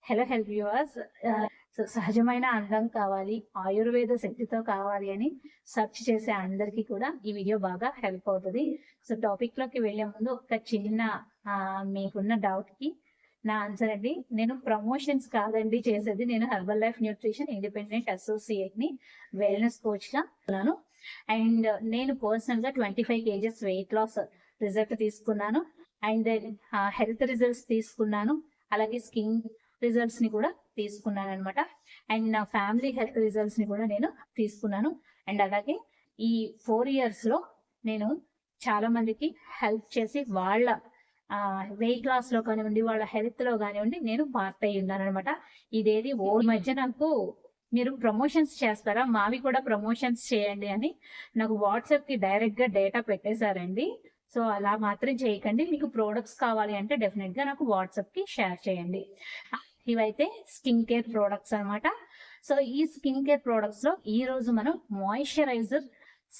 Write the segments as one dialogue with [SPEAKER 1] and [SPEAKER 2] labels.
[SPEAKER 1] Hello help viewers. సహజమైన అందం కావాలి, ఆయుర్వేద శక్తితో కావాలి అని సెర్చ్ చేసే అందరికీ కూడా ఈ వీడియో బాగా హెల్ప్ అవుతుంది. సో టాపిక్ లోకి వెళ్లే ముందు ఒక చిన్న మీకున్న డౌట్ కి నా ఆన్సర్ అండి. నేను ప్రమోషన్స్ కాదండి చేసేది, నేను herbal life nutrition independent associate ని, వెల్నెస్ కోచ్ గా ఉన్నాను. అండ్ నేను పర్సనల్ గా 25 kgs వెయిట్ లాస్ రిజల్ట్ తీసుకున్నాను. అండ్ దెన్ హెల్త్ రిజల్ట్స్ తీసుకున్నాను, అలాగే స్కిన్ రిజల్ట్స్ ని కూడా తీసుకున్నాను అనమాట. అండ్ నా ఫ్యామిలీ హెల్త్ రిజల్ట్స్ ని కూడా నేను తీసుకున్నాను. అండ్ అలాగే ఈ 4 years లో నేను చాలా మందికి హెల్ప్ చేసి వాళ్ళ వెయిట్ లాస్ లో కానివ్వండి, వాళ్ళ హెల్త్ లో కానివ్వండి నేను పార్ట్ అయ్యి ఉన్నాను అనమాట. ఇదేది మధ్య నాకు మీరు ప్రమోషన్స్ చేస్తారా, మావి కూడా ప్రమోషన్స్ చేయండి అని నాకు వాట్సాప్ కి డైరెక్ట్ గా డేటా పెట్టేశారండి. సో అలా మాత్రం చేయకండి. మీకు ప్రోడక్ట్స్ కావాలి అంటే డెఫినెట్ గా నాకు వాట్సాప్ కి షేర్ చేయండి. ఇవైతే స్కిన్ కేర్ ప్రోడక్ట్స్ అనమాట. సో ఈ స్కిన్ కేర్ ప్రోడక్ట్స్ లో ఈ రోజు మనం మాయిశ్చరైజర్,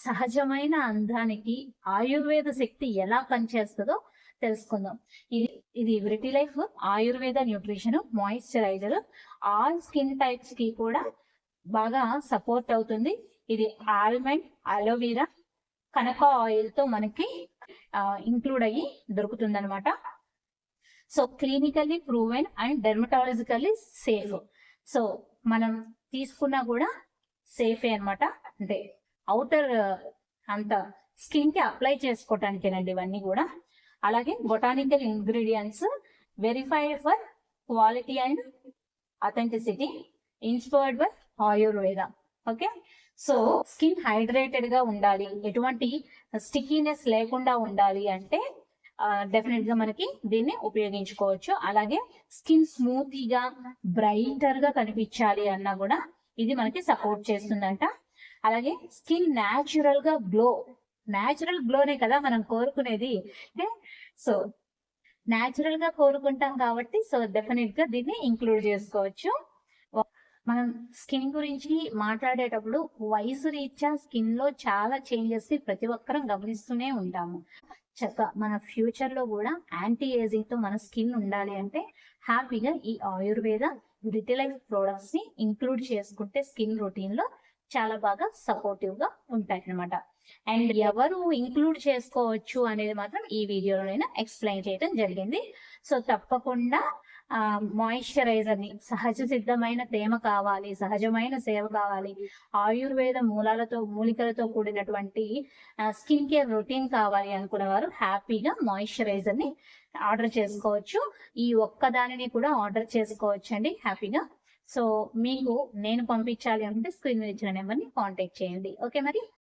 [SPEAKER 1] సహజమైన అందానికి ఆయుర్వేద శక్తి ఎలా పనిచేస్తుందో తెలుసుకుందాం. ఇది విరిటీ life Ayurveda nutrition moisturiser all skin types కి కూడా బాగా సపోర్ట్ అవుతుంది. ఇది ఆల్మండ్, అలోవెరా, కనక ఆయిల్ తో మనకి ఇంక్లూడ్ అయ్యి దొరుకుతుంది అనమాట. So clinically proven and dermatologically safe. So మనం తీసుకున్నా కూడా సేఫే అనమాట. అంటే అవుటర్ అంత స్కిన్ కి అప్లై చేసుకోవటానికేనండి ఇవన్నీ కూడా. అలాగే botanical ingredients, verified for quality and authenticity, inspired by Ayurveda. Okay, so skin hydrated గా ఉండాలి, ఎటువంటి స్టిక్కీనెస్ లేకుండా ఉండాలి అంటే డెఫినెట్ గా మనకి దీన్ని ఉపయోగించుకోవచ్చు. అలాగే స్కిన్ స్మూతీగా బ్రైటర్ గా కనిపించాలి అన్నా కూడా ఇది మనకి సపోర్ట్ చేస్తుందంట. అలాగే స్కిన్ న్యాచురల్ గా న్యాచురల్ గ్లోనే కదా మనం కోరుకునేది. సో న్యాచురల్ గా కోరుకుంటాం కాబట్టి సో డెఫినెట్ గా దీన్ని ఇంక్లూడ్ చేసుకోవచ్చు. మనం స్కిన్ గురించి మాట్లాడేటప్పుడు వయసు రీత్యా స్కిన్ లో చాలా చేంజెస్ ని ప్రతి ఒక్కరం గమనిస్తూనే ఉంటాము. మన ఫ్యూచర్ లో కూడా యాంటీ ఏజింగ్ తో మన స్కిన్ ఉండాలి అంటే హ్యాపీగా ఈ ఆయుర్వేద విటిలైఫ్ ప్రోడక్ట్స్ ని ఇంక్లూడ్ చేసుకుంటే స్కిన్ రొటీన్ లో చాలా బాగా సపోర్టివ్ గా ఉంటాయి అన్నమాట. అండ్ ఎవరు ఇంక్లూడ్ చేసుకోవచ్చు అనేది మాత్రం ఈ వీడియోలో నేను ఎక్స్ప్లెయిన్ చేయడం జరిగింది. సో తప్పకుండా మాయిశ్చరైజర్ ని, సహజ సిద్ధమైన తేమ కావాలి, సహజమైన సేవ కావాలి, ఆయుర్వేద మూలికలతో కూడినటువంటి స్కిన్ కేర్ రొటీన్ కావాలి అనుకునే వారు హ్యాపీగా మాయిశ్చరైజర్ ని ఆర్డర్ చేసుకోవచ్చు. ఈ ఒక్కదానిని కూడా ఆర్డర్ చేసుకోవచ్చు అండి హ్యాపీగా. సో మీకు నేను పంపించాలి అంటే స్క్రీన్ మీద ఇచ్చిన నెంబర్ ని కాంటాక్ట్ చేయండి. ఓకే మరి.